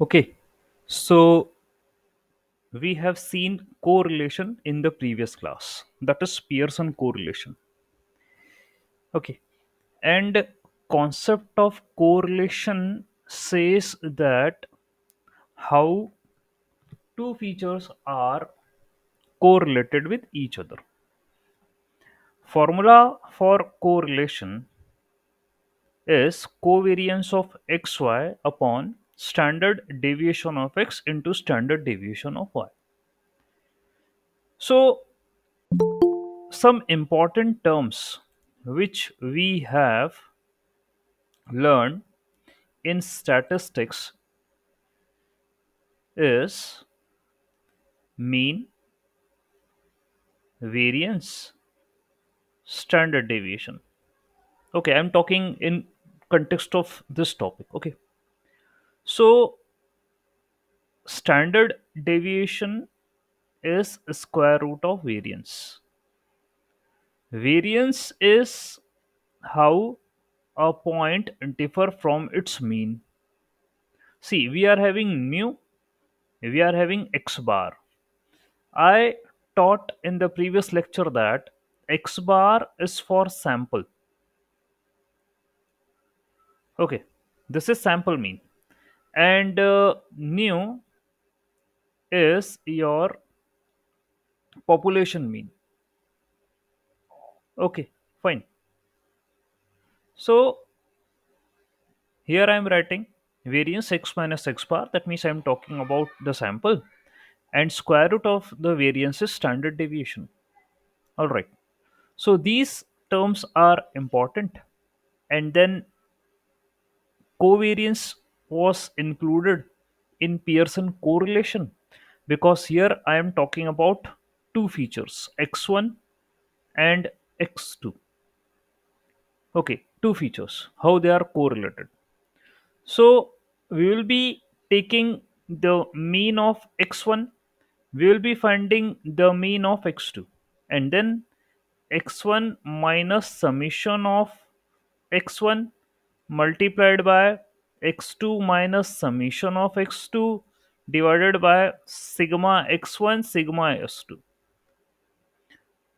Okay, so we have seen correlation in the previous class. That is Pearson correlation. Okay, and concept of correlation says that how two features are correlated with each other. Formula for correlation is covariance of xy upon standard deviation of x into standard deviation of y. So some important terms which we have learned in statistics is mean, variance, standard deviation. Okay, I'm talking in context of this topic. Okay, so standard deviation is square root of variance. Variance is how a point differ from its mean. See, we are having mu, we are having x bar. I taught in the previous lecture that x bar is for sample. Okay, this is sample mean, and nu is your population mean. Okay, fine. So here I am writing variance x minus x bar. That means I am talking about the sample, and square root of the variance is standard deviation. All right. So these terms are important, and then covariance was included in Pearson correlation because here I am talking about two features x1 and x2. Okay, two features, how they are correlated. So we will be taking the mean of x1, we will be finding the mean of x2, and then x1 minus summation of x1 multiplied by x2 minus summation of x2 divided by sigma x1 sigma s2.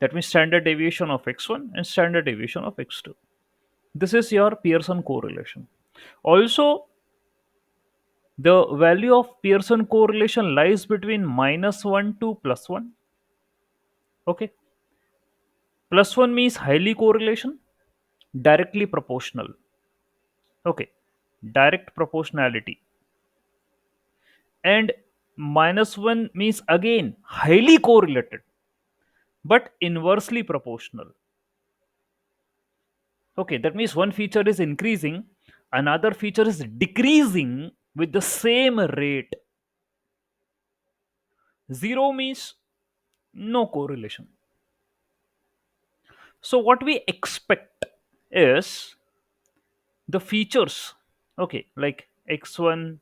That means standard deviation of x1 and standard deviation of x2. This is your Pearson correlation. Also, the value of Pearson correlation lies between -1 to +1. Okay, +1 means highly correlation, directly proportional. Okay, direct proportionality. And -1 means again highly correlated but inversely proportional. Okay, that means one feature is increasing, another feature is decreasing with the same rate. Zero means no correlation. So what we expect is the features, okay, like x1,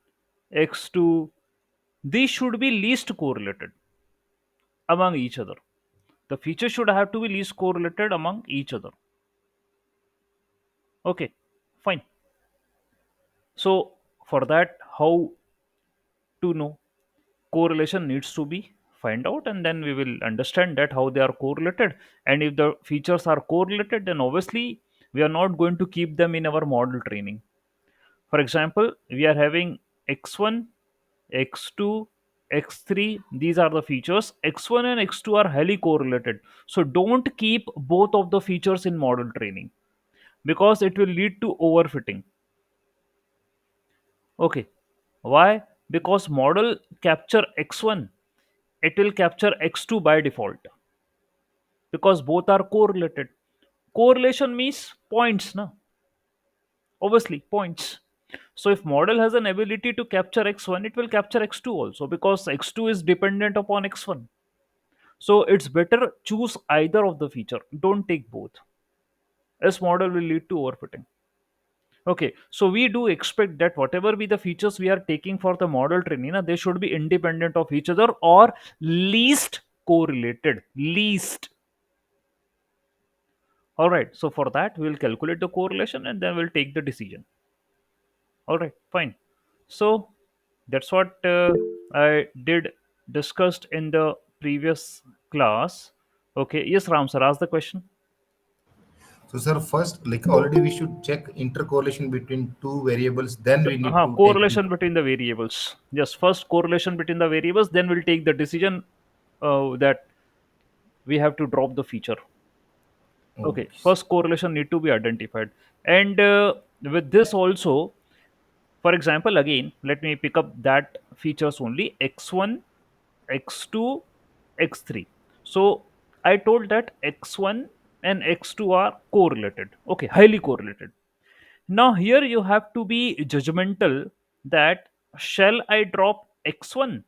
x2, these should be least correlated among each other. The features should have to be least correlated among each other. Okay, fine. So for that, how to know correlation needs to be find out, and then we will understand that how they are correlated. And if the features are correlated, then obviously we are not going to keep them in our model training. For example, we are having x1, x2, x3. These are the features. X1 and x2 are highly correlated, so don't keep both of the features in model training because it will lead to overfitting. Okay, why? Because model capture x1, it will capture x2 by default because both are correlated. Correlation means points, na? Obviously, points. So if model has an ability to capture x1, it will capture x2 also because x2 is dependent upon x1. So it's better choose either of the feature. Don't take both. As model will lead to overfitting. Okay, so we do expect that whatever be the features we are taking for the model training, they should be independent of each other or least correlated. Least. All right. So for that, we'll calculate the correlation and then we'll take the decision. All right. Fine. So That's what I did discussed in the previous class. Okay, yes, Ram sir, ask the question. So, sir, first, like already we should check intercorrelation between two variables, then we need to take the. Correlation between the variables. Yes, first correlation between the variables, then we'll take the decision that we have to drop the feature. Okay, Okay, sir. first correlation need to be identified. And with this also, for example, again, let me pick up that features only x1, x2, x3. So I told that x1 and x2 are correlated. Okay, highly correlated. Now here you have to be judgmental that shall I drop x1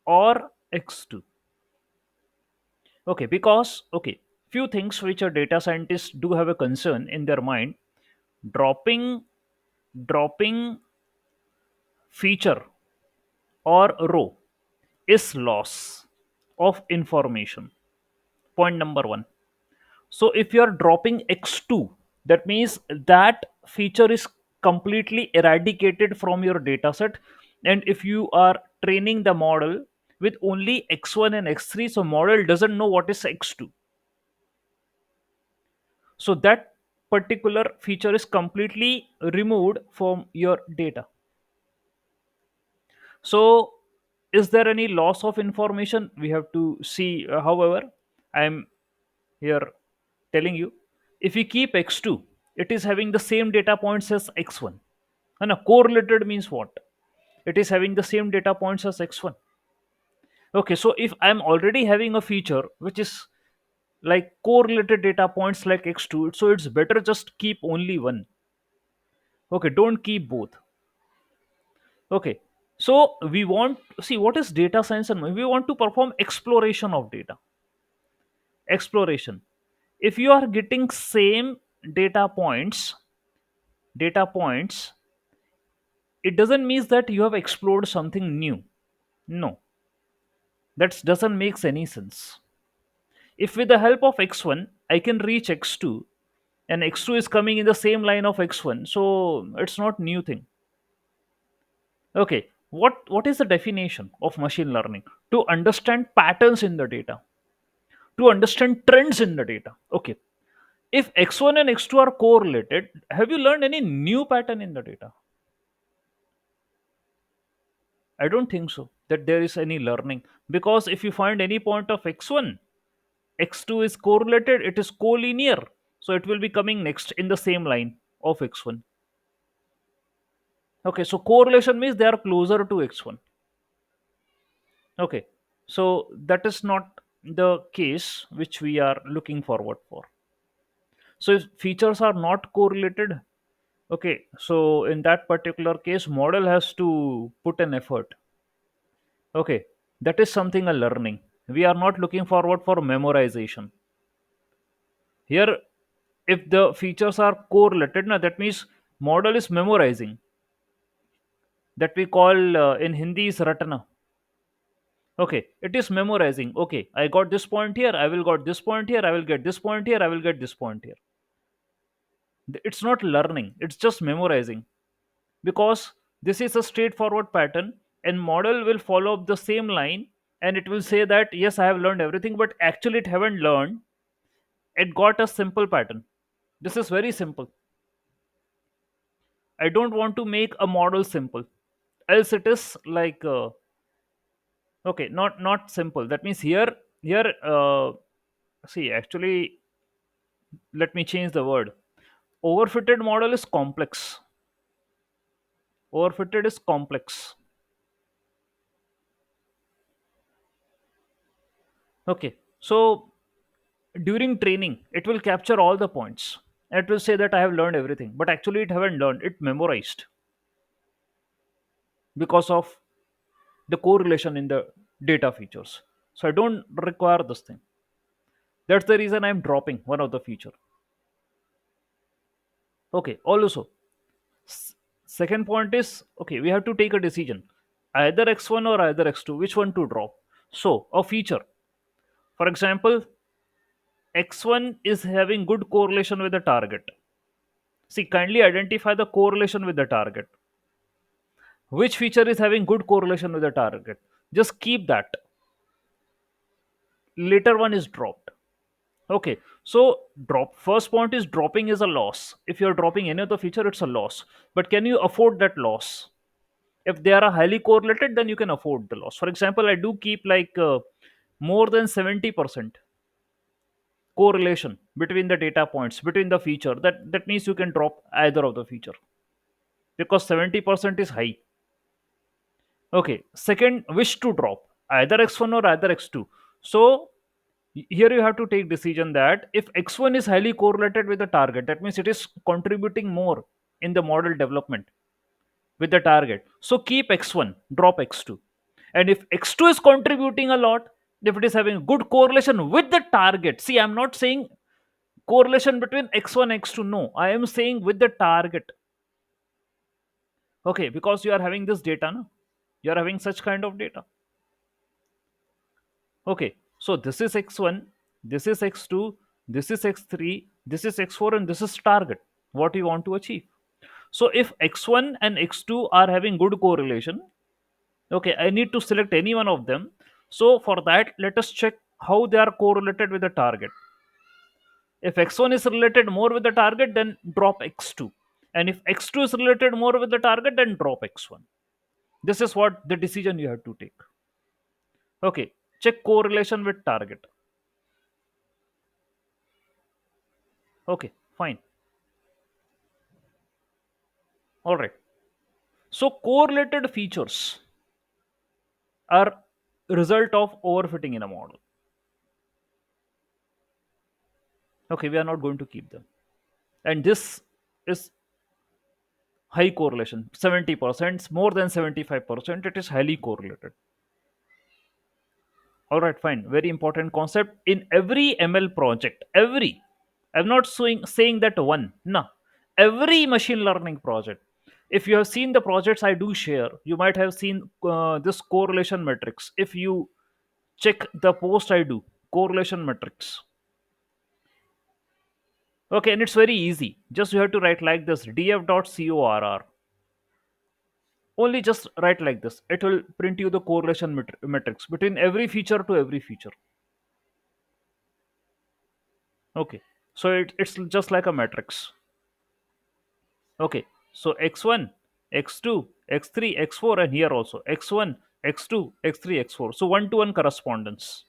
or x2? Okay, because okay, few things which a data scientist do have a concern in their mind. Dropping dropping feature or row is loss of information. Point number 1. So if you are dropping x2, that means that feature is completely eradicated from your data set. And if you are training the model with only x1 and x3, so model doesn't know what is x2. So that particular feature is completely removed from your data. So is there any loss of information? We have to see. However, I am here telling you, if we keep x2, it is having the same data points as x1. And a correlated means what? It is having the same data points as x1. Okay, so if I'm already having a feature which is like correlated data points like x2, so it's better just keep only one. Okay, don't keep both. Okay, so we want see what is data science, and we want to perform exploration of data. Exploration. If you are getting same data points, data points, it doesn't mean that you have explored something new. No, that doesn't make any sense. If with the help of x1 I can reach x2, and x2 is coming in the same line of x1, so it's not new thing. Okay, what is the definition of machine learning? To understand patterns in the data, to understand trends in the data. Okay, if x1 and x2 are correlated, have you learned any new pattern in the data? I don't think so that there is any learning, because if you find any point of x1, x2 is correlated, it is collinear, so it will be coming next in the same line of x1. Okay, so correlation means they are closer to x1. Okay, so that is not the case which we are looking forward for. So if features are not correlated, okay, so in that particular case model has to put an effort. Okay, that is something a learning. We are not looking forward for memorization. Here, if the features are correlated, now that means model is memorizing. That we call in Hindi is ratana. Okay, it is memorizing. Okay, I got this point here. I will got this point here. I will get this point here. I will get this point here. It's not learning. It's just memorizing, because this is a straightforward pattern, and model will follow up the same line, and it will say that yes, I have learned everything, but actually it haven't learned. It got a simple pattern. This is very simple. I don't want to make a model simple, else it is like okay, not simple. That means here see, actually, let me change the word. Overfitted model is complex. Overfitted is complex. Okay, so during training it will capture all the points. It will say that I have learned everything, but actually it haven't learned, it memorized, because of the correlation in the data features. So I don't require this thing. That's the reason I'm dropping one of the feature. Okay, also s- second point is, okay, we have to take a decision, either x1 or either x2, which one to drop. So a feature, for example, x1 is having good correlation with the target. See, kindly identify the correlation with the target. Which feature is having good correlation with the target? Just keep that. Later one is dropped. Okay, so drop first point is dropping is a loss. If you're dropping any of the feature, it's a loss. But can you afford that loss? If they are highly correlated, then you can afford the loss. For example, I do keep like more than 70% correlation between the data points, between the feature. That means you can drop either of the feature because 70% is high. Okay, second, wish to drop either x1 or either x2. So here you have to take decision that if x1 is highly correlated with the target, that means it is contributing more in the model development with the target. So keep x1, drop x2. And if x2 is contributing a lot, if it is having good correlation with the target, see, I'm not saying correlation between x1 x2, no, I am saying with the target. Okay, because you are having this data, no? You are having such kind of data. Okay, so this is x1, this is x2, this is x3, this is x4, and this is target. What you want to achieve. So if x1 and x2 are having good correlation, okay, I need to select any one of them. So for that, let us check how they are correlated with the target. If x1 is related more with the target, then drop x2. And if x2 is related more with the target, then drop x1. This is what the decision you have to take. Okay, check correlation with target. Okay, fine. All right. So correlated features are result of overfitting in a model. Okay, we are not going to keep them. And this is high correlation, 70%, more than 75%, it is highly correlated. All right, fine. Very important concept in every ML project. Every, I'm not saying that one, no. Every machine learning project. If you have seen the projects I do share, you might have seen this correlation matrix. If you check the post I do, correlation matrix. Okay, and it's very easy. Just you have to write like this df.corr. Only just write like this. It will print you the correlation matrix between every feature to every feature. Okay, so it's just like a matrix. Okay, so x1, x2, x3, x4, and here also x1, x2, x3, x4. So one to one correspondence.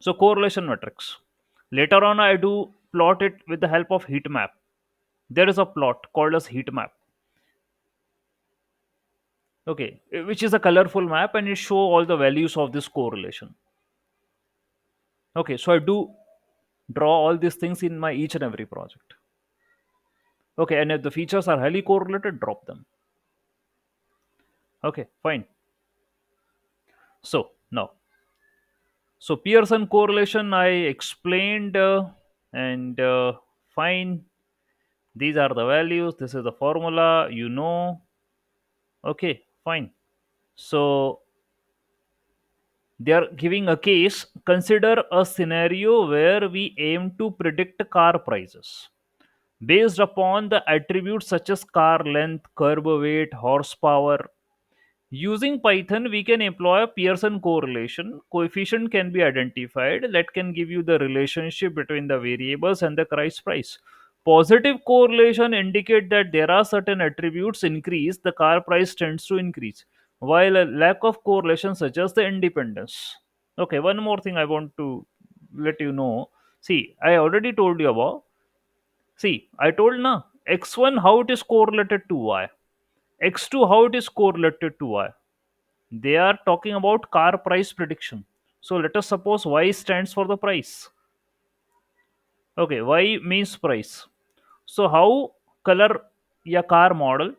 So correlation matrix. Later on, I do plot it with the help of heat map. There is a plot called as heat map. Okay, which is a colorful map and it show all the values of this correlation. Okay, so I do draw all these things in my each and every project. Okay, and if the features are highly correlated, drop them. Okay, fine. So now, so Pearson correlation I explained, and fine. These are the values. This is the formula. You know. Okay, fine. So they are giving a case. Consider a scenario where we aim to predict car prices based upon the attributes such as car length, curb weight, horsepower. Using Python, we can employ a Pearson correlation. Coefficient can be identified that can give you the relationship between the variables and the price. Positive correlation indicate that there are certain attributes increase, the car price tends to increase, while a lack of correlation suggests the independence. Okay, one more thing I want to let you know. See, I already told you about. See, I told na x1 how it is correlated to y, x2 how it is correlated to y. They are talking about car price prediction. So let us suppose y stands for the price. Okay, y means price. So how color ya car model,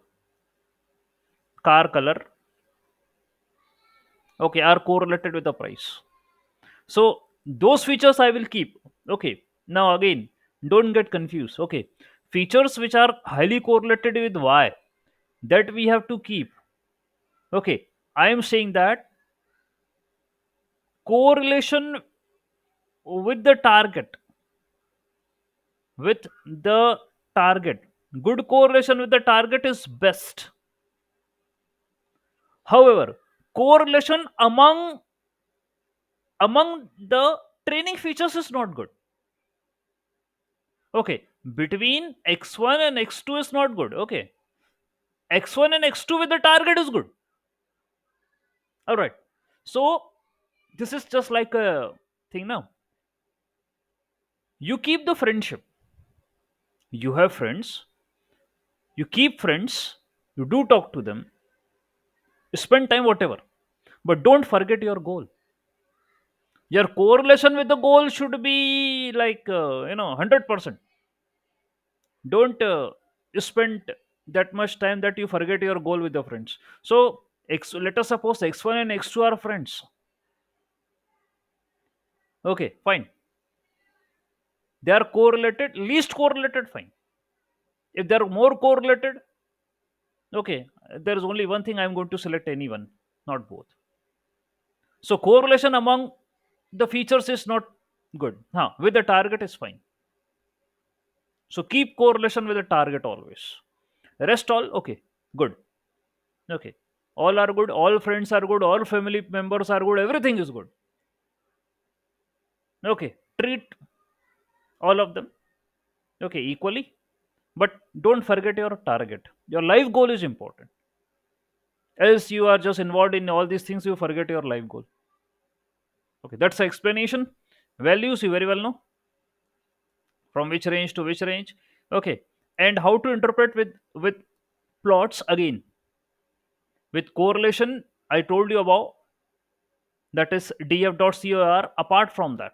car color, okay, are correlated with the price. So those features I will keep. Okay, now again, don't get confused. Okay, features which are highly correlated with y, that we have to keep. Okay, I am saying that correlation with the target, with the target, good correlation with the target is best. However, correlation among the training features is not good. Okay, between x1 and x2 is not good. Okay, x1 and x2 with the target is good. All right. So this is just like a thing now. You keep the friendship. You have friends. You keep friends. You do talk to them. You spend time, whatever. But don't forget your goal. Your correlation with the goal should be like 100%. Don't spend that much time that you forget your goal with the friends. So let us suppose x1 and x2 are friends. Okay, fine. They are correlated, least correlated, fine. If they are more correlated, okay, there is only one thing, I'm going to select anyone, not both. So correlation among the features is not good. Huh, with the target is fine. So keep correlation with the target always. Rest all okay, good. Okay, all are good, all friends are good, all family members are good, everything is good. Okay, treat all of them okay equally, but don't forget your target. Your life goal is important. Else you are just involved in all these things, you forget your life goal. Okay, that's the explanation. Values you very well know, from which range to which range. Okay, and how to interpret with plots again. With correlation, I told you about, that is df.cor. Apart from that,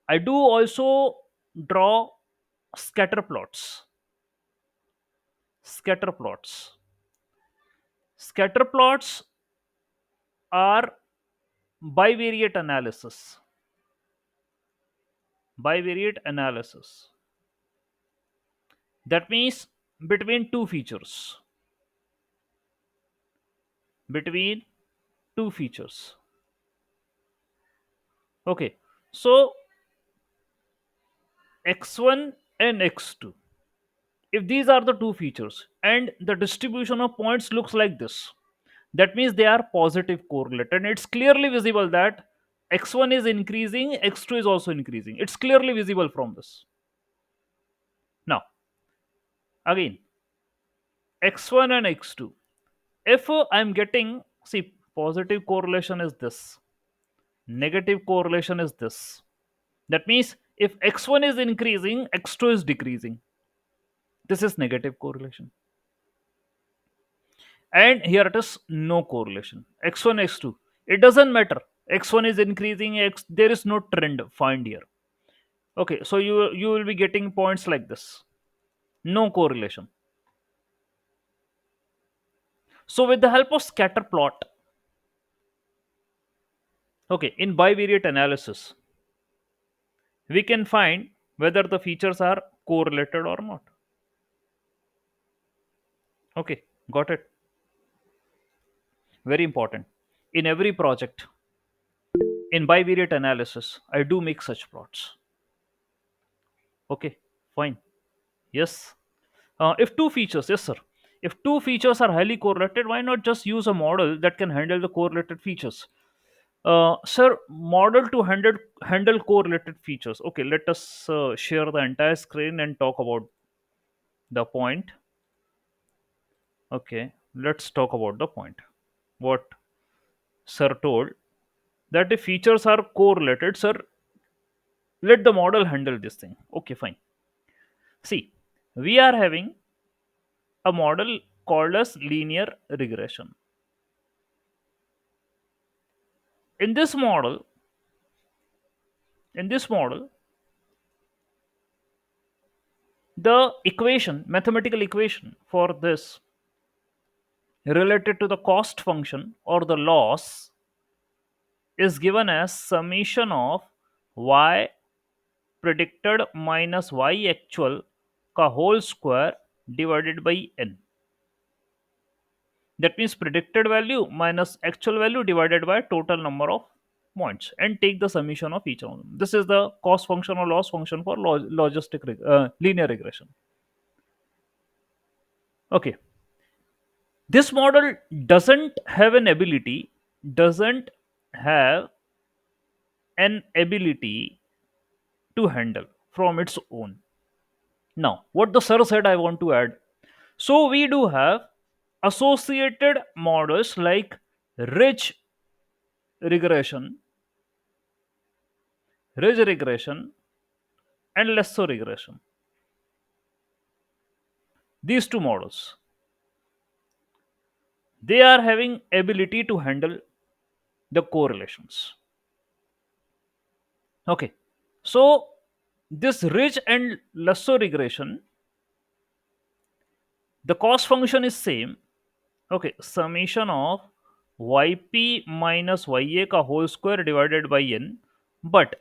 I do also draw scatter plots. Scatter plots. Scatter plots are bivariate analysis. Bivariate analysis. That means between two features. Between two features. Okay. So x1 and x2. If these are the two features and the distribution of points looks like this, that means they are positive correlated. And it's clearly visible that x1 is increasing, x2 is also increasing. It's clearly visible from this. Now, again, x1 and x2. If I'm getting, see, positive correlation is this, negative correlation is this. That means if x1 is increasing, x2 is decreasing. This is negative correlation. And here it is no correlation. X1, x2. It doesn't matter. X1 is increasing, there is no trend find here. Okay, so you will be getting points like this. No correlation. So with the help of scatter plot, okay, in bivariate analysis, we can find whether the features are correlated or not. Okay, got it. Very important. In every project, in bivariate analysis, I do make such plots. Okay, fine. Yes. If two features, yes, sir. If two features are highly correlated, why not just use a model that can handle the correlated features? Sir, model to handle correlated features. Okay, let us share the entire screen and talk about the point. Okay, let's talk about the point. What sir told, that if features are correlated, sir, let the model handle this thing. Okay, fine. See, we are having a model called as linear regression. In this model, in this model, the equation, mathematical equation for this related to the cost function or the loss is given as summation of y predicted minus y actual ka whole square divided by n. That means predicted value minus actual value divided by total number of points, and take the summation of each one of them. This is the cost function or loss function for linear regression. Okay. This model doesn't have an ability, doesn't have an ability to handle from its own. Now, what the sir said, I want to add. So we do have associated models like ridge regression, ridge regression, and lasso regression. These two models, they are having ability to handle the correlations. Okay, so this ridge and lasso regression, the cost function is same. Okay, summation of yp minus ya ka whole square divided by n, but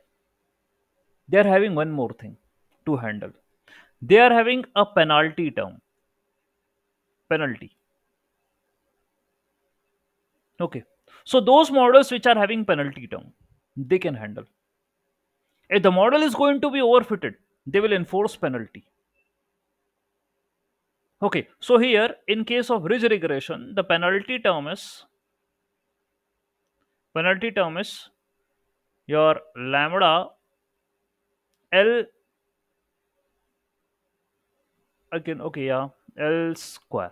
they are having one more thing to handle. They are having a penalty term. Penalty. Okay. So those models which are having penalty term, they can handle. If the model is going to be overfitted, they will enforce penalty. Okay. So here, in case of ridge regression, the penalty term is your lambda L again. Okay, yeah, L square.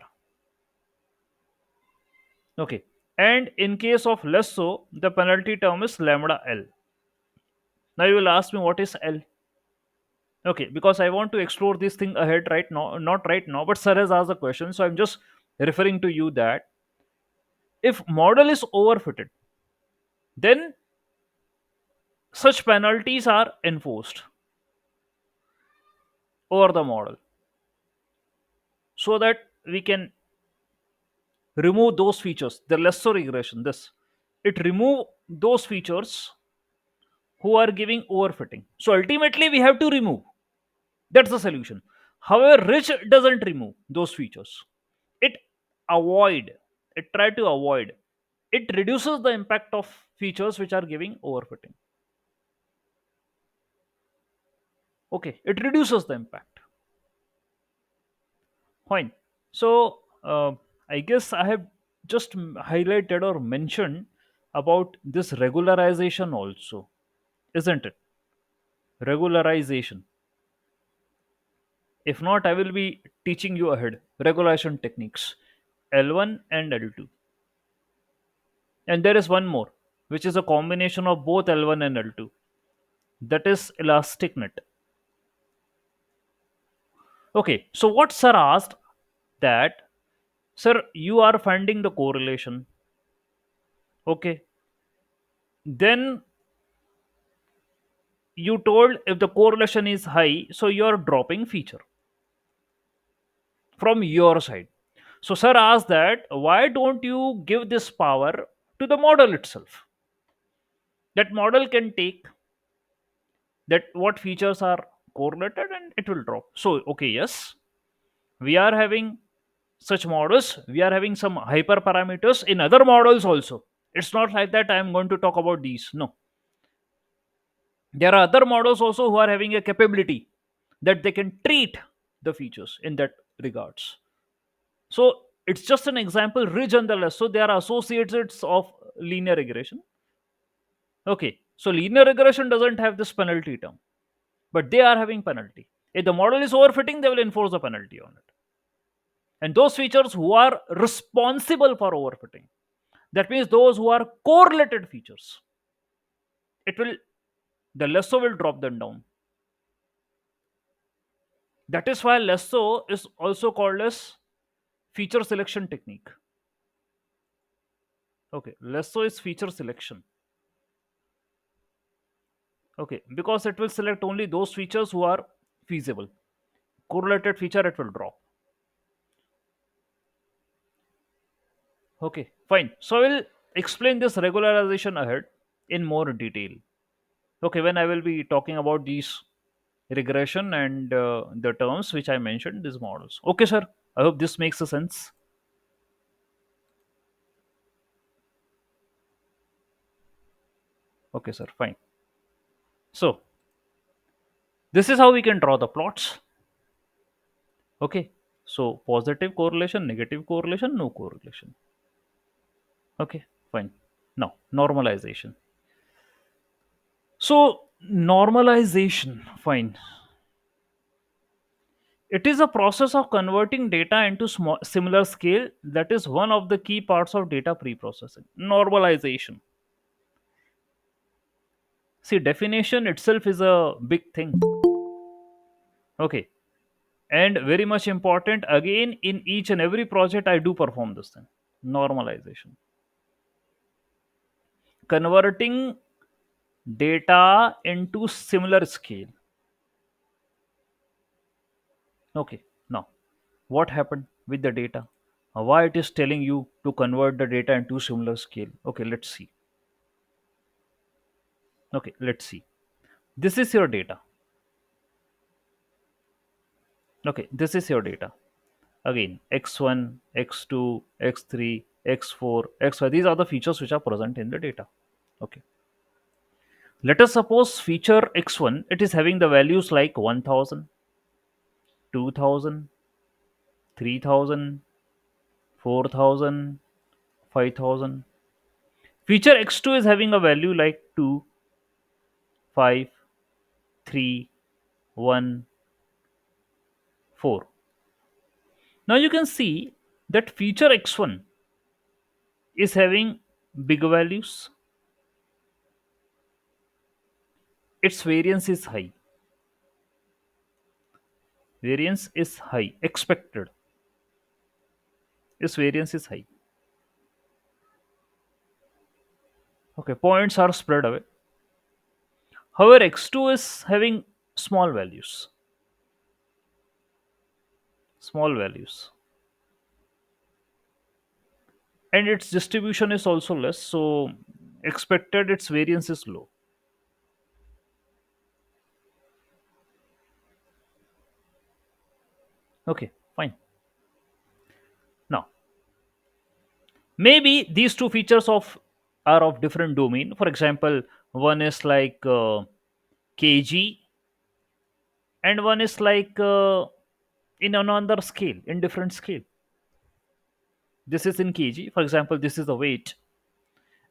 Okay. And in case of lasso, the penalty term is lambda L. Now you will ask me what is L? Okay, because I want to explore this thing ahead right now, not right now, but sir has asked a question, so I'm just referring to you that if model is overfitted, then such penalties are enforced over the model so that we can remove those features. The lesser regression, this it remove those features who are giving overfitting. So ultimately, we have to remove. That's the solution. However, rich doesn't remove those features. It avoid. It try to avoid. It reduces the impact of features which are giving overfitting. Okay, it reduces the impact. Fine. So I guess I have just highlighted or mentioned about this regularization also, isn't it? Regularization. If not, I will be teaching you ahead regulation techniques L1 and L2. And there is one more, which is a combination of both L1 and L2. That is elastic net. Okay, so what sir asked that, sir, you are finding the correlation. Okay, then you told if the correlation is high, so you are dropping feature from your side. So sir asked that why don't you give this power to the model itself? That model can take that what features are correlated and it will drop. So okay, yes, we are having such models. We are having some hyperparameters in other models also. It's not like that I am going to talk about these. No, there are other models also who are having a capability that they can treat the features in that regards. So it's just an example. Ridge and the lasso, they are associates of linear regression. Okay, so linear regression doesn't have this penalty term, but they are having penalty. If the model is overfitting, they will enforce the penalty on it. And those features who are responsible for overfitting, that means those who are correlated features, it will the lasso will drop them down. That is why lasso is also called as feature selection technique. Okay, lasso is feature selection. Okay, because it will select only those features who are feasible. Correlated feature it will drop. Okay, fine. So I will explain this regularization ahead in more detail. Okay, when I will be talking about these regression and the terms which I mentioned, these models. Okay, sir. I hope this makes a sense. Okay, sir. Fine. So this is how we can draw the plots. Okay. So positive correlation, negative correlation, no correlation. Okay, fine. Now normalization. So normalization, fine. It is a process of converting data into small, similar scale. That is one of the key parts of data pre-processing. Normalization. See, definition itself is a big thing. Okay, and very much important. Again, in each and every project, I do perform this thing. Normalization, converting data into similar scale. Okay, now what happened with the data? Why it is telling you to convert the data into similar scale? Okay, let's see. Okay, let's see. This is your data. Okay, this is your data. Again, x1, x2, x3, x4, xy. These are the features which are present in the data. Okay. Let us suppose feature x1, it is having the values like 1000, 2000, 3000, 4000, 5000. Feature x2 is having a value like 2, 5, 3, 1, 4. Now you can see that feature x1 is having big values, its variance is high. Variance is high. Expected. Its variance is high. Okay, points are spread away. However, x2 is having small values. Small values. And its distribution is also less. So expected its variance is low. Okay, fine. Now, maybe these two features of are of different domain. For example, one is like kg and one is like in another scale, in different scale. This is in kg. For example, this is the weight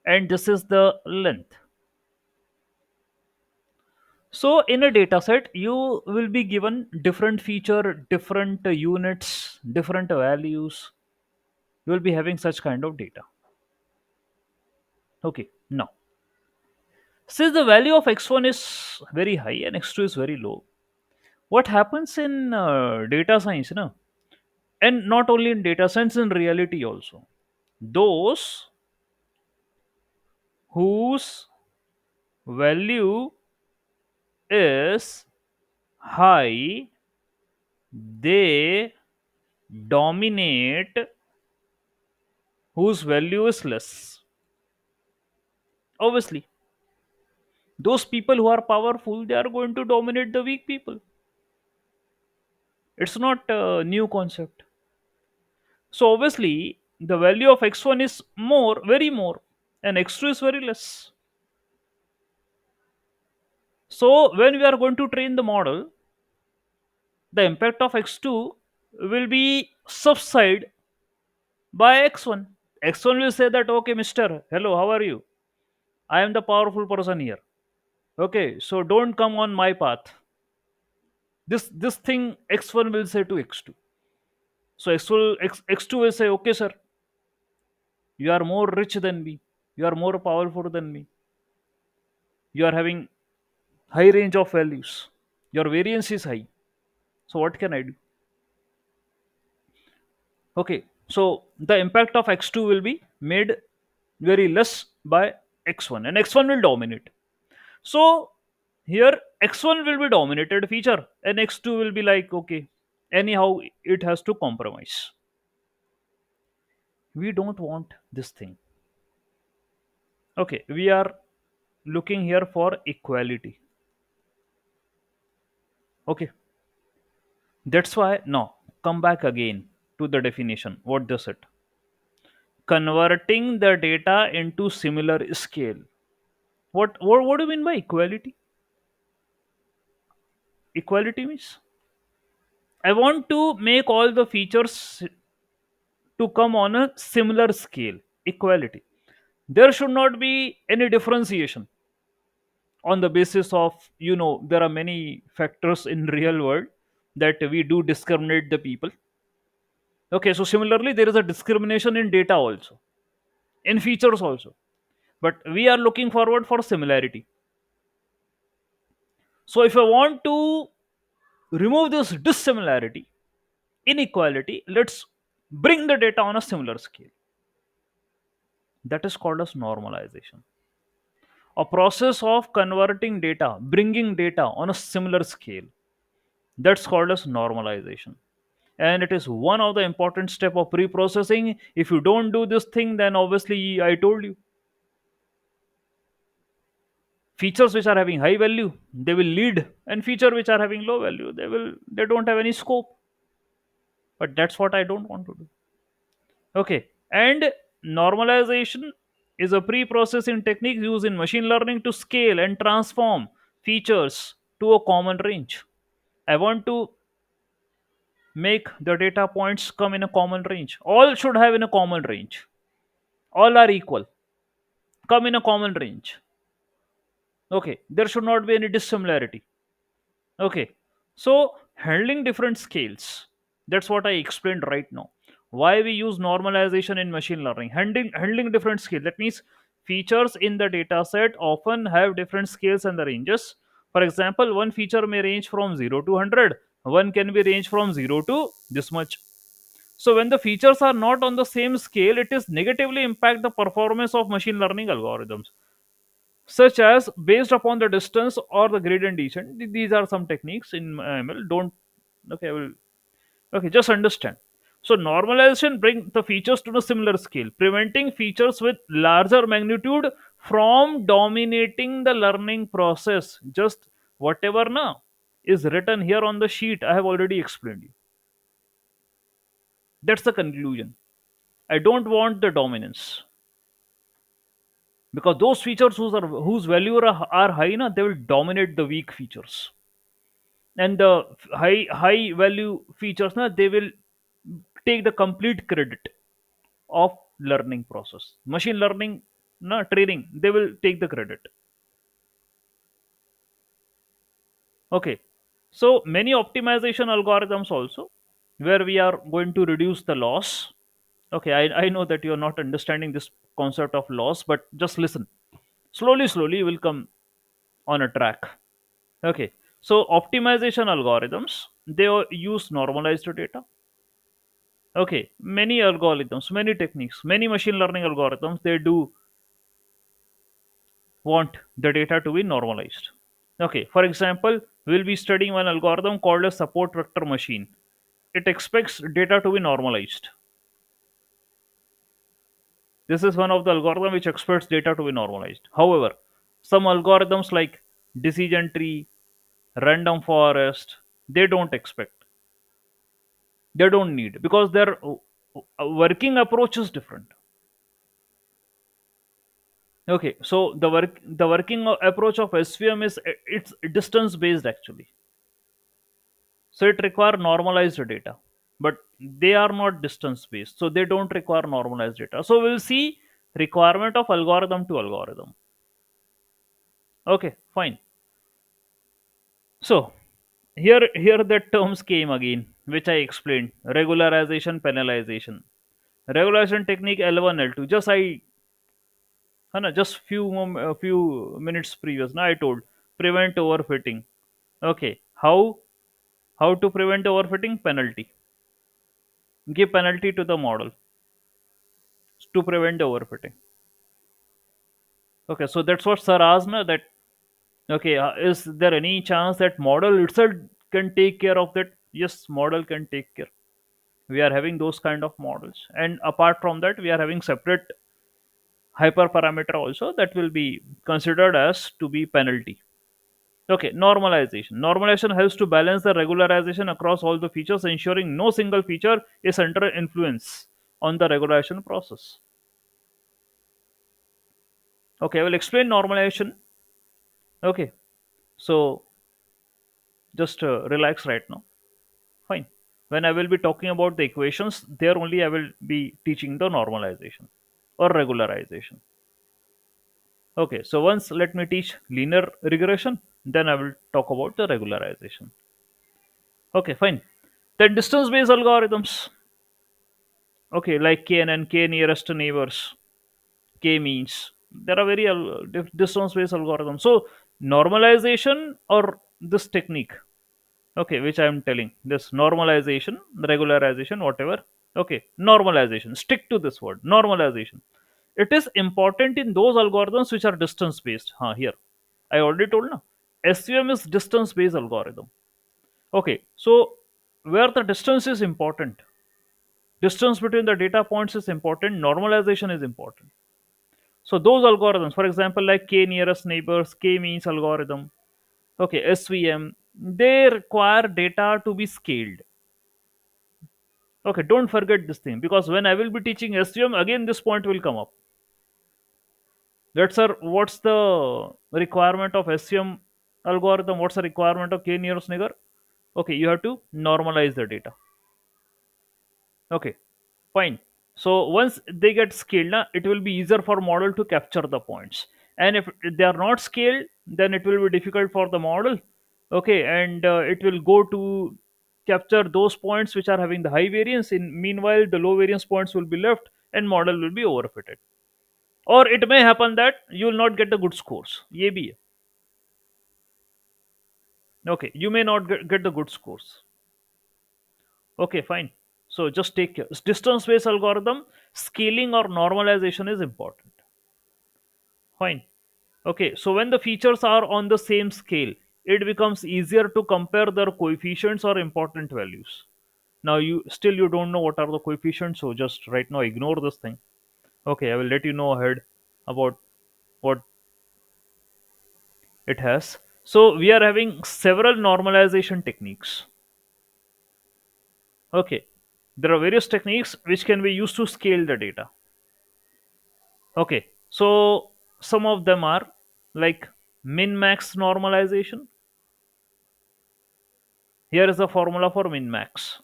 and this is the length. So in a data set, you will be given different feature, different units, different values. You will be having such kind of data. Okay, now since the value of x1 is very high and x2 is very low, what happens in data science, no? And not only in data science, in reality also, those whose value is high, they dominate whose value is less. Obviously, those people who are powerful, they are going to dominate the weak people. It's not a new concept. So obviously, the value of x1 is more, very more, and x2 is very less. So when we are going to train the model, the impact of x2 will be subside by x1. X1 will say that, okay, mister, hello, how are you? I am the powerful person here. Okay, so don't come on my path. This thing x1 will say to x2. So x2 will say, okay, sir, you are more rich than me. You are more powerful than me. You are having high range of values. Your variance is high. So what can I do? Okay, so the impact of x2 will be made very less by x1 and x1 will dominate. So here x1 will be dominated feature and x2 will be like, okay, anyhow it has to compromise. We don't want this thing. Okay, we are looking here for equality. Okay, that's why now come back again to the definition. What does it? Converting the data into similar scale. What do you mean by equality? Equality means I want to make all the features to come on a similar scale, equality. There should not be any differentiation on the basis of, there are many factors in real world that we do discriminate the people. Okay, so similarly there is a discrimination in data also, in features also, but we are looking forward for similarity. So if I want to remove this dissimilarity, inequality, let's bring the data on a similar scale. That is called as normalization, a process of converting data, bringing data on a similar scale. That's called as normalization, and it is one of the important step of pre-processing. If you don't do this thing, then obviously I told you, features which are having high value, they will lead, and feature which are having low value, they don't have any scope. But that's what I don't want to do. Okay, and normalization is a pre-processing technique used in machine learning to scale and transform features to a common range. I want to make the data points come in a common range. All should have in a common range. All are equal. Come in a common range. Okay, there should not be any dissimilarity. Okay, so handling different scales. That's what I explained right now. Why we use normalization in machine learning. Handling different scale. That means features in the data set often have different scales and the ranges. For example, one feature may range from 0 to 100. One can be range from 0 to this much. So when the features are not on the same scale, it is negatively impact the performance of machine learning algorithms, such as based upon the distance or the gradient descent. These are some techniques in ML. Don't, okay, I will, okay, just understand. So normalization bring the features to a similar scale, preventing features with larger magnitude from dominating the learning process. Just whatever now is written here on the sheet, I have already explained you. That's the conclusion. I don't want the dominance, because those features whose value are high, na, they will dominate the weak features, and the high value features, na, they will take the complete credit of learning process. Machine learning, na, training, they will take the credit. Okay, so many optimization algorithms also, where we are going to reduce the loss. Okay, I know that you're not understanding this concept of loss, but just listen. Slowly you will come on a track. Okay, so optimization algorithms, they use normalized data. Okay, many algorithms, many techniques, many machine learning algorithms, they do want the data to be normalized. Okay, for example, we'll be studying one algorithm called a support vector machine. It expects data to be normalized. This is one of the algorithm which expects data to be normalized. However, some algorithms like decision tree, random forest, they don't expect, they don't need, because their working approach is different. Okay, so the working approach of SVM is it's distance based actually. So it require normalized data, but they are not distance based, so they don't require normalized data. So we'll see requirement of algorithm to algorithm. Okay, fine. So here the terms came again, which I explained: regularization, penalization. Regularization technique L1, L2. Just I, है ना, just few minutes previous. Now I told prevent overfitting. Okay, how to prevent overfitting? Penalty. Give penalty to the model to prevent overfitting. Okay, so that's what sir asked na, that okay, is there any chance that model itself can take care of that? Yes, model can take care. We are having those kind of models, and apart from that, we are having separate hyperparameter also that will be considered as to be penalty. Okay, normalization. Normalization helps to balance the regularization across all the features, ensuring no single feature is under influence on the regularization process. Okay, I will explain normalization. Okay, so just relax right now. Fine. When I will be talking about the equations, there only I will be teaching the normalization or regularization. Okay, so once let me teach linear regression, then I will talk about the regularization. Okay, fine. Then distance based algorithms. Okay, like KNN, K nearest neighbors, K means. There are very distance based algorithms. So, normalization or this technique, okay, which I am telling, this normalization, regularization, whatever. Okay, normalization. Stick to this word, normalization. It is important in those algorithms which are distance based. Here, I already told now. SVM is distance based algorithm. Okay, so where the distance is important, distance between the data points is important, normalization is important. So those algorithms, for example, like K nearest neighbors, K means algorithm, okay, SVM, they require data to be scaled. Okay, don't forget this thing because when I will be teaching SVM, again this point will come up. That sir, what's the requirement of SVM algorithm? What's the requirement of K nearest neighbor? Okay, you have to normalize the data. Okay, fine. So once they get scaled, it will be easier for model to capture the points. And if they are not scaled, then it will be difficult for the model. Okay, and it will go to capture those points which are having the high variance. In meanwhile, the low variance points will be left, and model will be overfitted. Or it may happen that you will not get the good scores. Ye bhi hai. Okay, you may not get the good scores. Okay, fine. So just take care. Distance based algorithm, scaling or normalization is important. Fine. Okay, so when the features are on the same scale, it becomes easier to compare their coefficients or important values. Now you don't know what are the coefficients, so just right now ignore this thing. Okay, I will let you know ahead about what it has. So we are having several normalization techniques. Okay, there are various techniques which can be used to scale the data. Okay, so some of them are like min max normalization. Here is the formula for min max: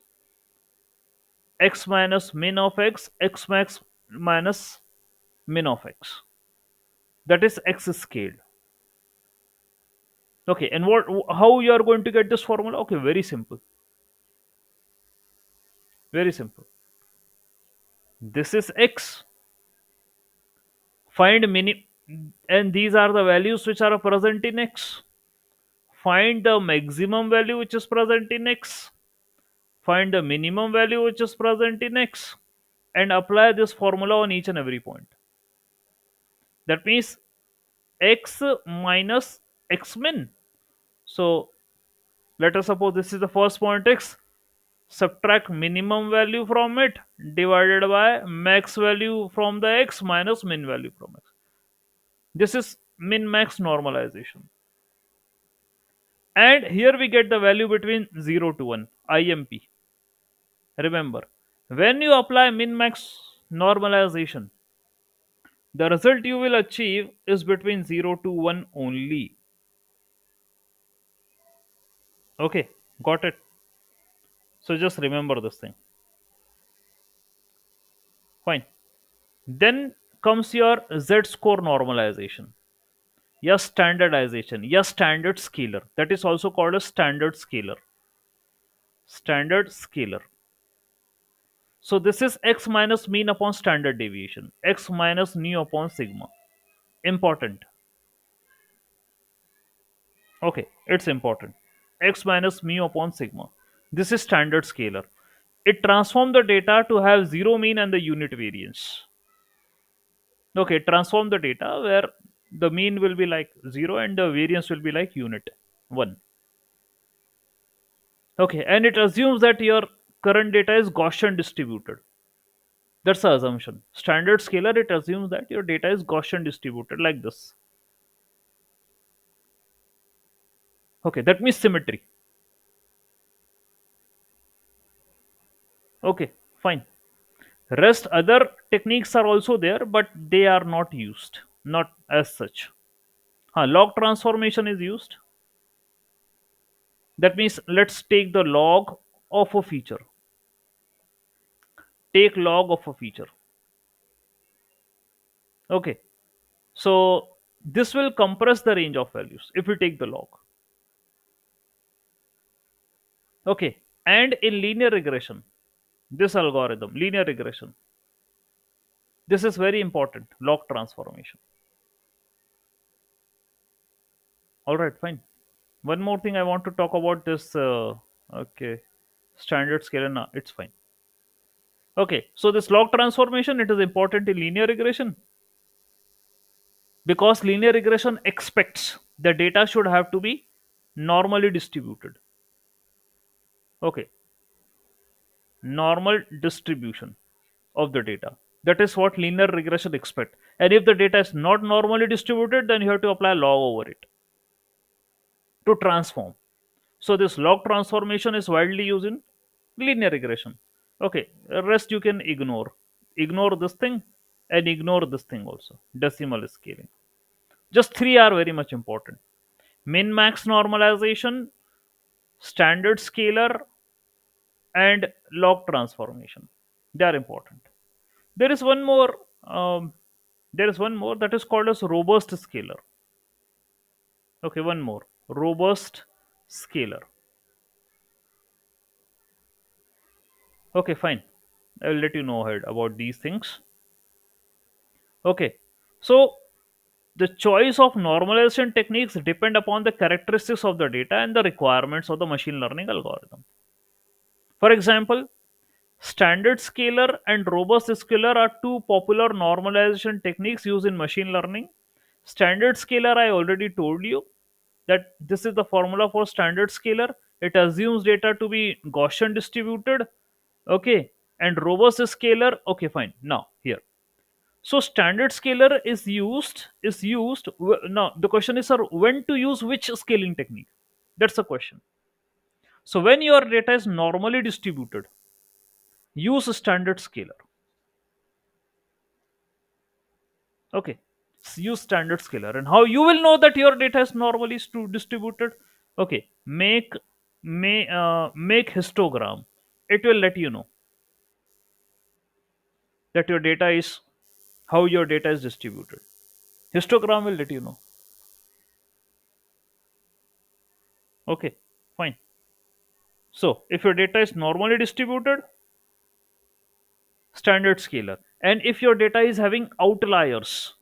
x minus min of x max minus min of x. That is x is scaled. Okay, and how you are going to get this formula? Okay, very simple. Very simple. This is x. Find mini, and these are the values which are present in x. Find the maximum value which is present in x. Find the minimum value which is present in x, and apply this formula on each and every point. That means x minus x min. So let us suppose this is the first point x. Subtract minimum value from it divided by max value from the x minus min value from x. This is min max normalization. And here we get the value between 0 to 1, IMP. Remember, when you apply min max normalization, the result you will achieve is between 0 to 1 only. Okay, got it? So just remember this thing. Fine. Then comes your Z score normalization. Yes, standardization. Yes, standard scalar. That is also called a standard scalar. Standard scalar. So this is x minus mean upon standard deviation. X minus nu upon sigma. Important. Okay, it's important. X minus mu upon sigma. This is standard scalar. It transforms the data to have zero mean and the unit variance. Okay, transform the data where the mean will be like 0 and the variance will be like unit 1. Okay, and it assumes that your current data is Gaussian distributed. That's the assumption. Standard scalar, it assumes that your data is Gaussian distributed like this. Okay, that means symmetry. Okay, fine. Rest other techniques are also there, but they are not used, not as such. Log transformation is used. That means let's take the log of a feature. take log of a feature. Okay, so this will compress the range of values if we take the log. Okay, and in linear regression, this algorithm, linear regression, this is very important, log transformation. All right, fine. One more thing I want to talk about this. Okay, standard scalar. Nah, it's fine. Okay, so this log transformation, it is important in linear regression because linear regression expects the data should have to be normally distributed. Okay, normal distribution of the data. That is what linear regression expect. And if the data is not normally distributed, then you have to apply log over it to transform. So this log transformation is widely used in linear regression. Okay, rest you can ignore. Ignore this thing and ignore this thing also. Decimal scaling. Just three are very much important. Min max normalization, standard scalar, and log transformation. They are important. There is one more. There is one more that is called as robust scalar. Okay, one more robust scalar. Okay, fine. I will let you know ahead about these things. Okay, so the choice of normalization techniques depend upon the characteristics of the data and the requirements of the machine learning algorithm. For example, standard scalar and robust scalar are two popular normalization techniques used in machine learning. Standard scalar, I already told you that this is the formula for standard scalar. It assumes data to be Gaussian distributed. Okay, and robust scalar. Okay, fine. Now here, so standard scalar is used now. The question is, sir, when to use which scaling technique? That's the question. So when your data is normally distributed, use standard scalar. Okay, use standard scalar. And how you will know that your data is normally distributed? Okay, make histogram. It will let you know that your data is how your data is distributed. Histogram will let you know. Okay, fine. So if your data is normally distributed, standard scalar. And if your data is having outliers,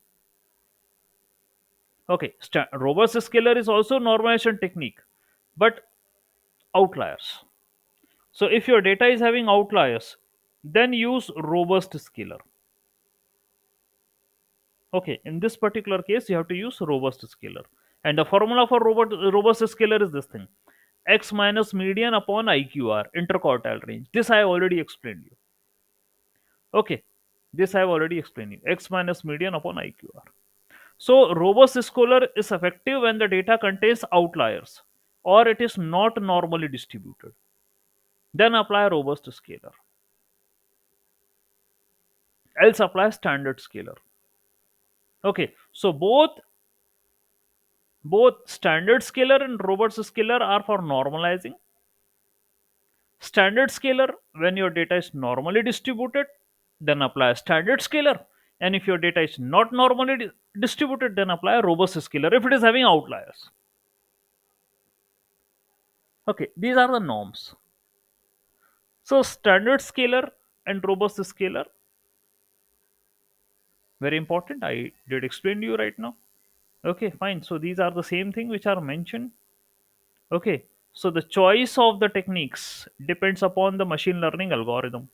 okay, robust scalar is also normalization technique, but outliers. So if your data is having outliers, then use robust scalar. Okay, in this particular case, you have to use robust scalar. And the formula for robust scalar is this thing: x minus median upon IQR, interquartile range. This I already explained you. Okay, this I have already explained you. X minus median upon IQR. So robust scalar is effective when the data contains outliers or it is not normally distributed. Then apply robust scalar. Else apply standard scalar. Okay, so both standard scalar and robust scalar are for normalizing. Standard scalar when your data is normally distributed, then apply standard scalar. And if your data is not normally distributed, then apply a robust scalar if it is having outliers. Okay, these are the norms. So standard scalar and robust scalar, very important. I did explain to you right now. Okay, fine. So these are the same thing which are mentioned. Okay. So the choice of the techniques depends upon the machine learning algorithm.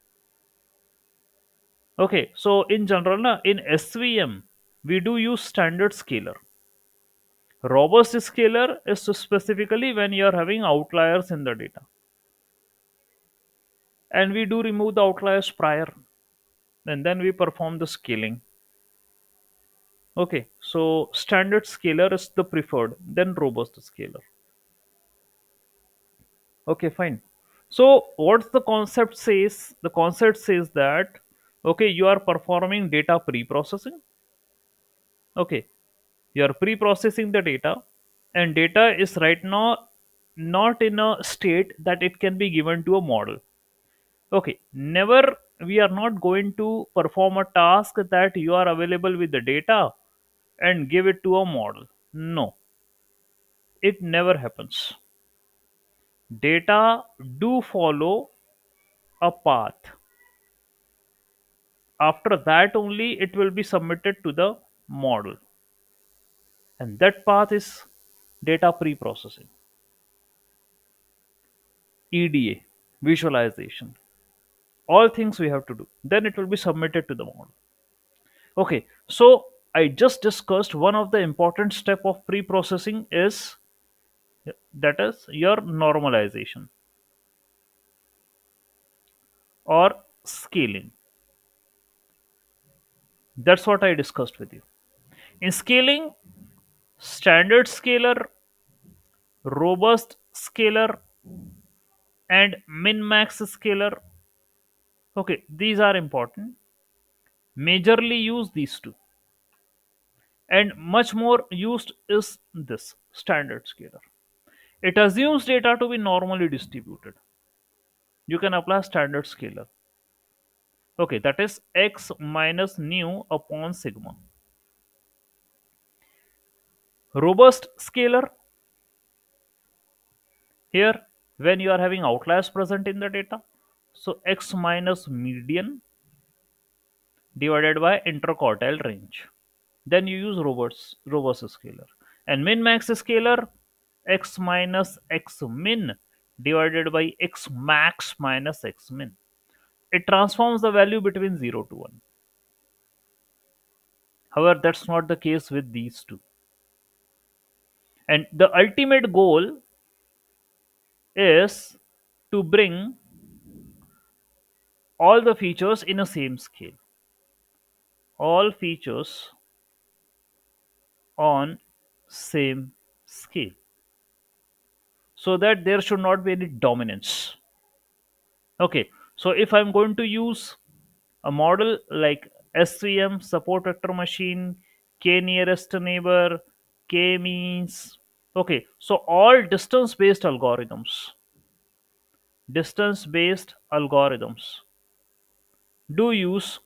Okay. So in general, in SVM, we do use standard scalar. Robust scalar is specifically when you are having outliers in the data. And we do remove the outliers prior. And then we perform the scaling. Okay, so standard scalar is the preferred, then robust scalar. Okay, fine. So what the concept says? The concept says that okay, you are performing data pre-processing. Okay, you are pre-processing the data, and data is right now not in a state that it can be given to a model. Okay, never. We are not going to perform a task that you are available with the data and give it to a model. No, it never happens. Data do follow a path. After that only it will be submitted to the model, and that path is data pre-processing, EDA, visualization. All things we have to do. Then it will be submitted to the model. Okay, so I just discussed one of the important step of pre-processing is that is your normalization or scaling. That's what I discussed with you. In scaling, standard scaler, robust scaler, and min max scaler. Okay, these are important. Majorly use these two. And much more used is this standard scaler. It assumes data to be normally distributed. You can apply standard scaler. Okay, that is x minus nu upon sigma. Robust scalar, here when you are having outliers present in the data, so x minus median divided by interquartile range. Then you use robust scalar. And min max scalar, x minus x min divided by x max minus x min. It transforms the value between 0 to 1. However, that's not the case with these two. And the ultimate goal is to bring all the features in a same scale. All features on same scale. So that there should not be any dominance. Okay, so if I'm going to use a model like SVM, support vector machine, k nearest neighbor, k means. Okay, so all distance based algorithms do use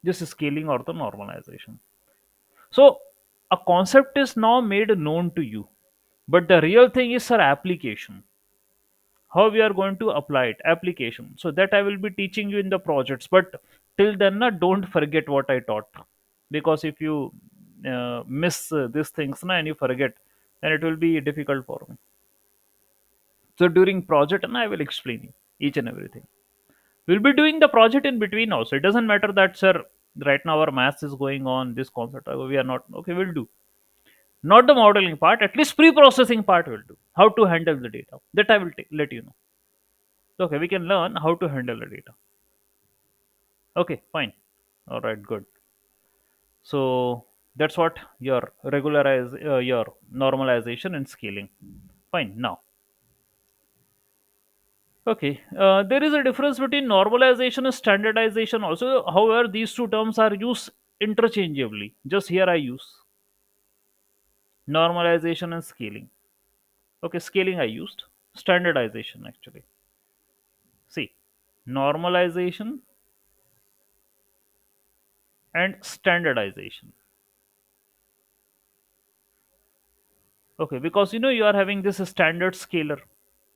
this scaling or the normalization. So a concept is now made known to you, but the real thing is our application. How we are going to apply it, application. So that I will be teaching you in the projects. But till then, don't forget what I taught, because if you miss these things and you forget, then it will be difficult for me. So during project, and I will explain you each and everything. We'll be doing the project in between also. It doesn't matter that, sir, right now our maths is going on, this concept, we are not. Okay, we'll do. Not the modeling part, at least pre-processing part we'll do. How to handle the data. That I will let you know. Okay, we can learn how to handle the data. Okay, fine. All right, good. So that's what your normalization and scaling. Fine. Now, okay, there is a difference between normalization and standardization also. However, these two terms are used interchangeably. Just here I use normalization and scaling. Okay, scaling I used, standardization actually. See, normalization and standardization. Okay, because you are having this standard scalar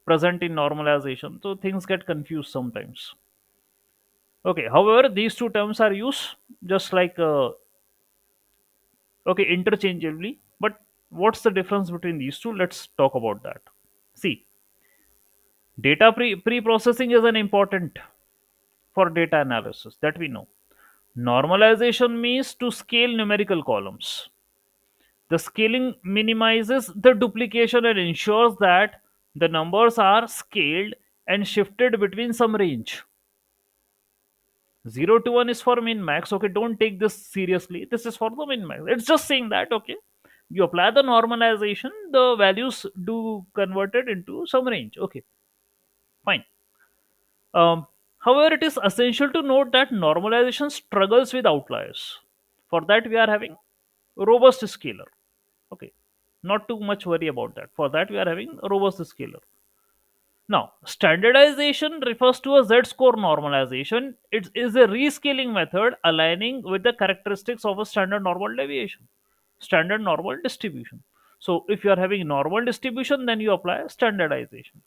present in normalization, so things get confused sometimes. Okay, however, these two terms are used just like okay, interchangeably. But what's the difference between these two? Let's talk about that. See, data pre-processing is an important for data analysis, that we know. Normalization means to scale numerical columns. The scaling minimizes the duplication and ensures that the numbers are scaled and shifted between some range. 0 to 1 is for min max. Okay, don't take this seriously. This is for the min max. It's just saying that, okay, you apply the normalization, the values do converted into some range. Okay, fine. However, it is essential to note that normalization struggles with outliers. For that, we are having robust scalar. Okay, not too much worry about that. For that, we are having a robust scalar. Now, standardization refers to a z-score normalization. It is a rescaling method aligning with the characteristics of a standard normal deviation, standard normal distribution. So, if you are having normal distribution, then you apply standardization.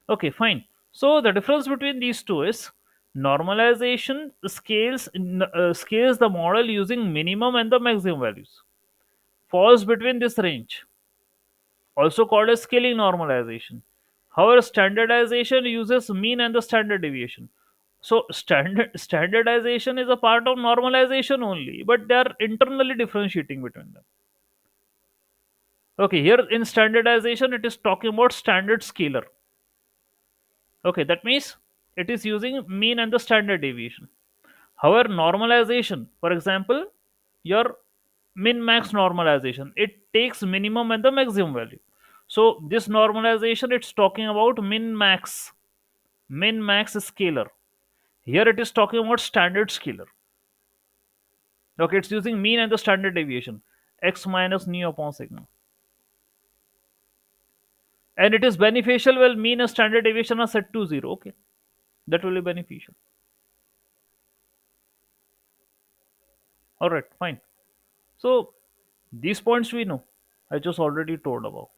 Okay, fine. So, the difference between these two is normalization scales the model using minimum and the maximum values. Falls between this range, also called as scaling normalization. However, standardization uses mean and the standard deviation. So standardization is a part of normalization only, but they are internally differentiating between them. Okay, here in standardization, it is talking about standard scalar. Okay, that means it is using mean and the standard deviation. However, normalization, for example, your min max normalization, it takes minimum and the maximum value. So this normalization, it's talking about min max scalar. Here it is talking about standard scalar. Okay, it's using mean and the standard deviation, x minus nu upon sigma, and it is beneficial when mean and standard deviation are set to zero. Okay, that will be beneficial. All right, fine. So these points we know. I just already told about.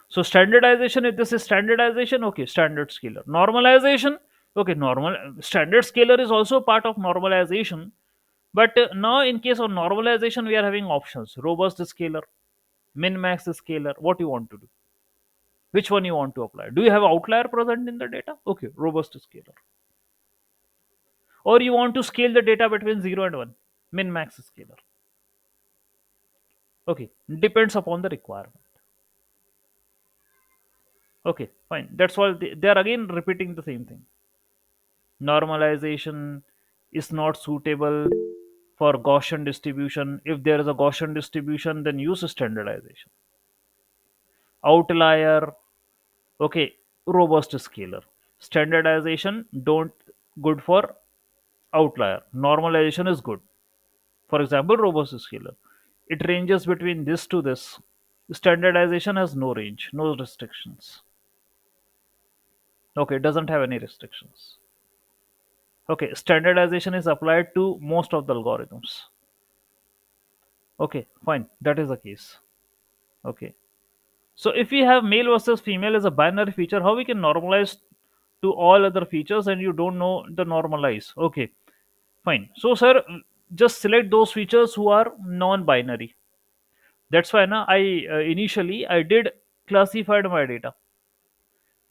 So standardization, if this is standardization, okay, standard scalar. Normalization, okay, normal standard scalar is also part of normalization. But now in case of normalization, we are having options: robust scalar, min max scalar. What you want to do? Which one you want to apply? Do you have outlier present in the data? Okay, robust scalar. Or you want to scale the data between 0 and 1, min max scalar. Okay, depends upon the requirement. Okay, fine. That's why they are again repeating the same thing. Normalization is not suitable for Gaussian distribution. If there is a Gaussian distribution, then use standardization. Outlier, okay, robust scalar. Standardization don't good for outlier. Normalization is good. For example, robust scalar. It ranges between this to this. Standardization has no range, no restrictions. Okay, it doesn't have any restrictions. Okay, standardization is applied to most of the algorithms. Okay, fine. That is the case. Okay. So if we have male versus female as a binary feature, how we can normalize to all other features and you don't know the normalize? Okay, fine. So sir, just select those features who are non-binary. That's why na, I initially I did classified my data.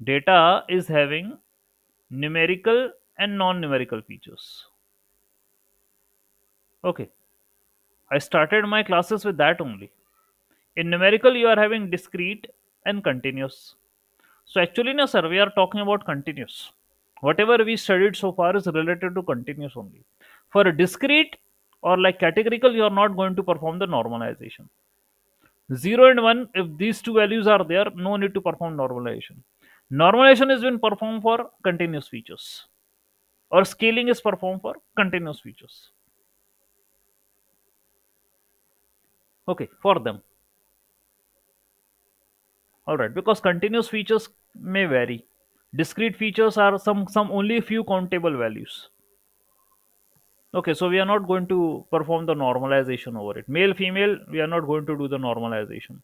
Data is having numerical and non-numerical features. Okay, I started my classes with that only. In numerical, you are having discrete and continuous. So actually, no, sir, we are talking about continuous. Whatever we studied so far is related to continuous only. For a discrete or like categorical, you are not going to perform the normalization. 0 and 1, if these two values are there, no need to perform normalization. Normalization is been performed for continuous features, or scaling is performed for continuous features. Okay, for them. All right, because continuous features may vary. Discrete features are some only few countable values. Okay, so we are not going to perform the normalization over it. Male, female, we are not going to do the normalization.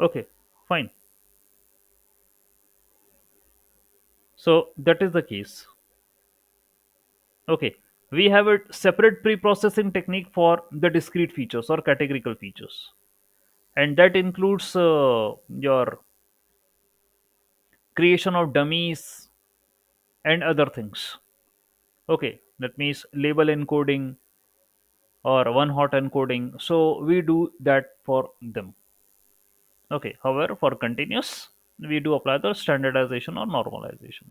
Okay, fine. So that is the case. Okay, we have a separate pre-processing technique for the discrete features or categorical features, and that includes your creation of dummies and other things. Okay, that means label encoding or one hot encoding. So we do that for them. Okay, however, for continuous, we do apply the standardization or normalization.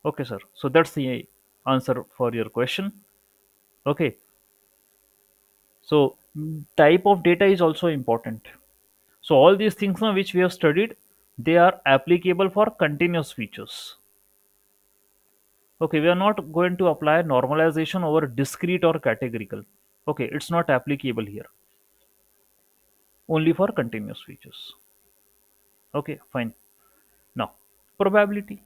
Okay, sir. So that's the answer for your question. Okay, so type of data is also important. So all these things now which we have studied, they are applicable for continuous features. Okay, we are not going to apply normalization over discrete or categorical. Okay, it's not applicable here. only for continuous features. Okay, fine. Now, probability.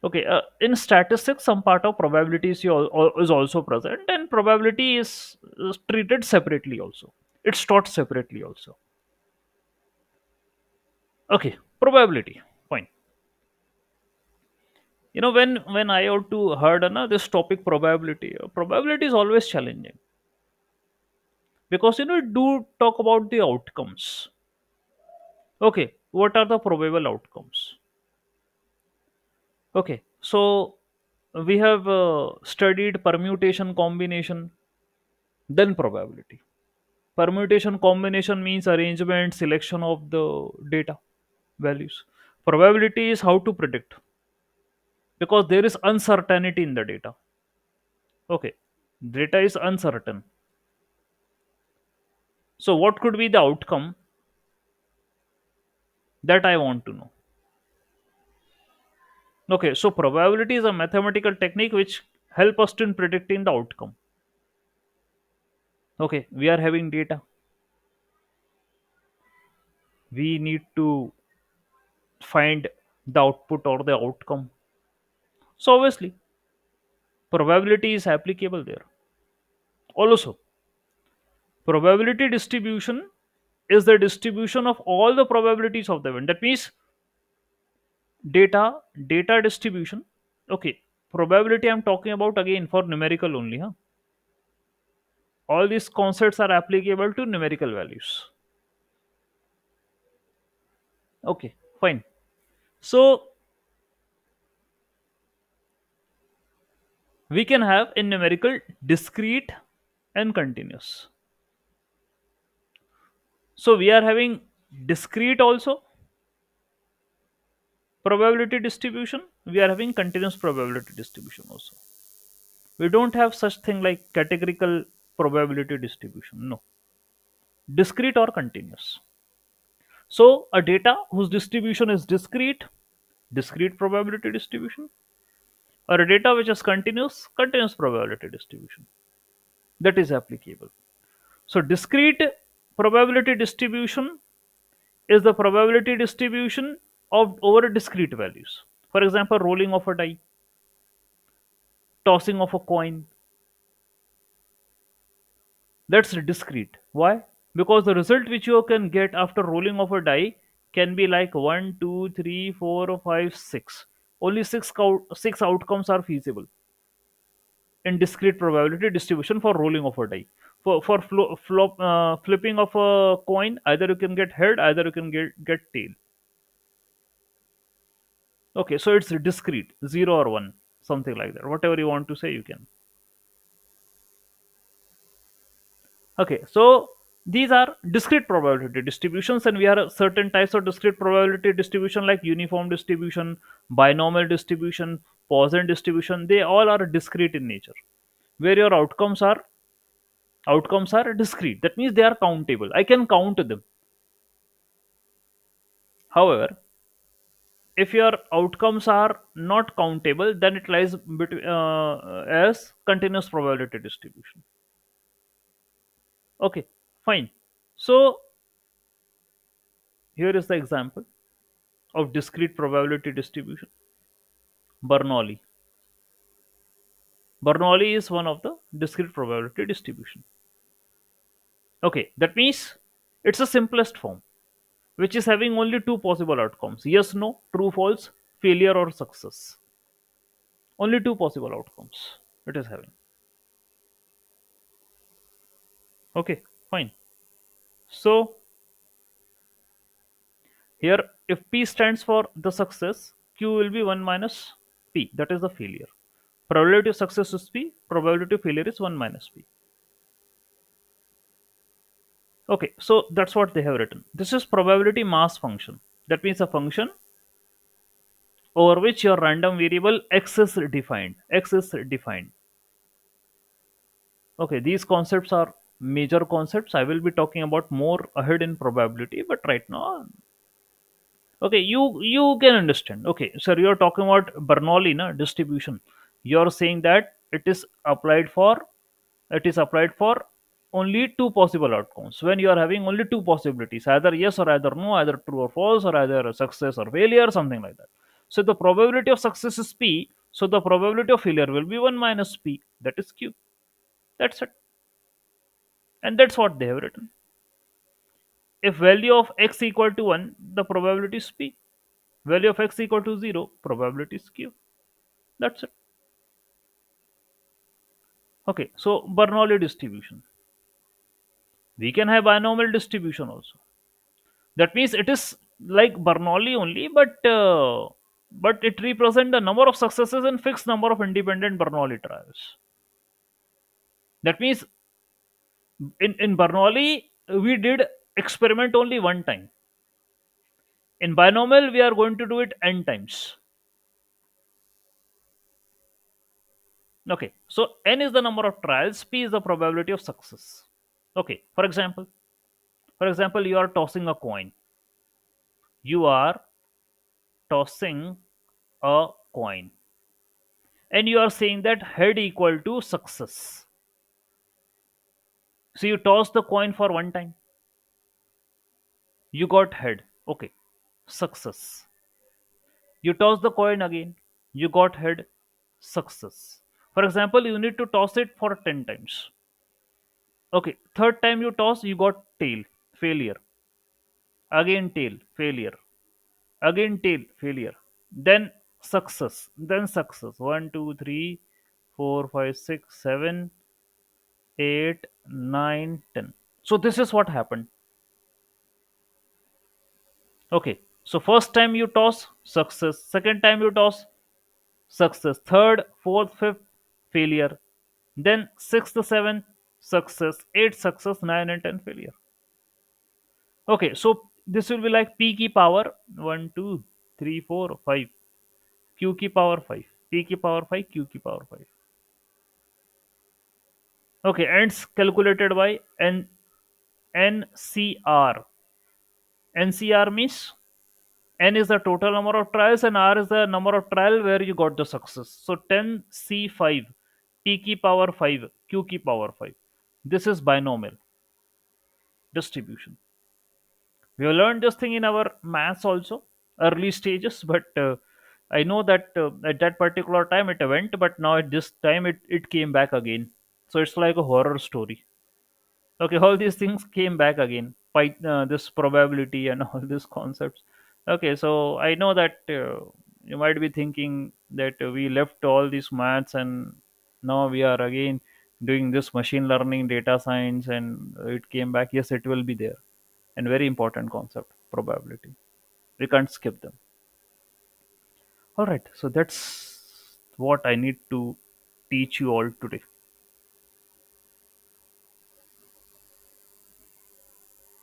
Okay, in statistics, some part of probability is also present, and probability is treated separately also. It's taught separately also. Okay, probability. Fine. When I ought to heard this topic probability, probability is always challenging because it do talk about the outcomes. Okay, what are the probable outcomes? Okay, so we have studied permutation combination, then probability. Permutation combination means arrangement, selection of the data values. Probability is how to predict because there is uncertainty in the data. Okay, data is uncertain. So, what could be the outcome that I want to know? Okay, so probability is a mathematical technique which help us in predicting the outcome. Okay, we are having data. We need to find the output or the outcome. So obviously, probability is applicable there. Also, probability distribution is the distribution of all the probabilities of the event. That means data distribution. Okay, probability I'm talking about again for numerical only. Huh? All these concepts are applicable to numerical values. Okay, fine. So we can have in numerical discrete and continuous. So we are having discrete also probability distribution. We are having continuous probability distribution also. We don't have such thing like categorical probability distribution. No, discrete or continuous. So a data whose distribution is discrete probability distribution, or a data which is continuous probability distribution. That is applicable. So discrete probability distribution is the probability distribution of over discrete values. For example, rolling of a die, tossing of a coin. That's discrete. Why? Because the result which you can get after rolling of a die can be like 1, 2, 3, 4, 5, 6. Only six outcomes are feasible in discrete probability distribution for rolling of a die. For flipping of a coin, either you can get head, either you can get tail. Okay, so it's discrete, 0 or 1, something like that. Whatever you want to say, you can. Okay, so these are discrete probability distributions, and we have certain types of discrete probability distribution like uniform distribution, binomial distribution, Poisson distribution. They all are discrete in nature, where your outcomes are discrete. That means they are countable. I can count them. However, if your outcomes are not countable, then it lies between as continuous probability distribution. Okay, fine. So here is the example of discrete probability distribution. Bernoulli. Bernoulli is one of the discrete probability distribution. Okay, that means it's the simplest form, which is having only two possible outcomes: yes, no, true, false, failure, or success. Only two possible outcomes it is having. Okay, fine. So here, if P stands for the success, Q will be 1 minus P, that is the failure. Probability of success is P, probability of failure is 1 minus P. Okay, so that's what they have written. This is probability mass function. That means a function over which your random variable x is defined. X is defined. Okay, these concepts are major concepts. I will be talking about more ahead in probability, but right now, okay, you can understand. Okay, sir, you're talking about Bernoulli na distribution. You're saying that it is applied for only two possible outcomes, when you are having only two possibilities, either yes or either no, either true or false, or either success or failure, something like that. So the probability of success is p, so the probability of failure will be 1 minus p, that is q. That's it. And that's what they have written. If value of x equal to 1, the probability is p. Value of x equal to 0, probability is q. That's it. Okay, so Bernoulli distribution. We can have binomial distribution also. That means it is like Bernoulli only, but it represents the number of successes and fixed number of independent Bernoulli trials. That means in Bernoulli we did experiment only one time. In binomial we are going to do it n times. Okay, so n is the number of trials, p is the probability of success. Okay, for example, you are tossing a coin. You are tossing a coin, and you are saying that head equal to success. So you toss the coin for one time. You got head. Okay. Success. You toss the coin again. You got head. Success. For example, you need to toss it for 10 times. Okay. Third time you toss, you got tail. Failure. Again tail. Failure. Again tail. Failure. Then success. Then success. One, 2, 3, 4, 5, 6, 7, 8, 9, 10. So this is what happened. Okay. So first time you toss, success. Second time you toss, success. Third, fourth, fifth, failure. Then sixth, seventh, success. Eight, success. Nine and 10, failure. Okay. So this will be like P key power 1, 2, 3, 4, 5. Q key power 5. P key power 5. Q key power 5. Okay. Ends calculated by NCR. NCR means N is the total number of trials and R is the number of trial where you got the success. So 10C5, P key power 5, Q key power 5. This is binomial distribution. We have learned this thing in our maths also, early stages, but I know that at that particular time it went, but now at this time it came back again. So it's like a horror story. Okay, all these things came back again. This probability and all these concepts. Okay, so I know that you might be thinking that we left all these maths and now we are again doing this machine learning, data science, and it came back. Yes, it will be there, and very important concept, probability. We can't skip them. All right, so that's what I need to teach you all today.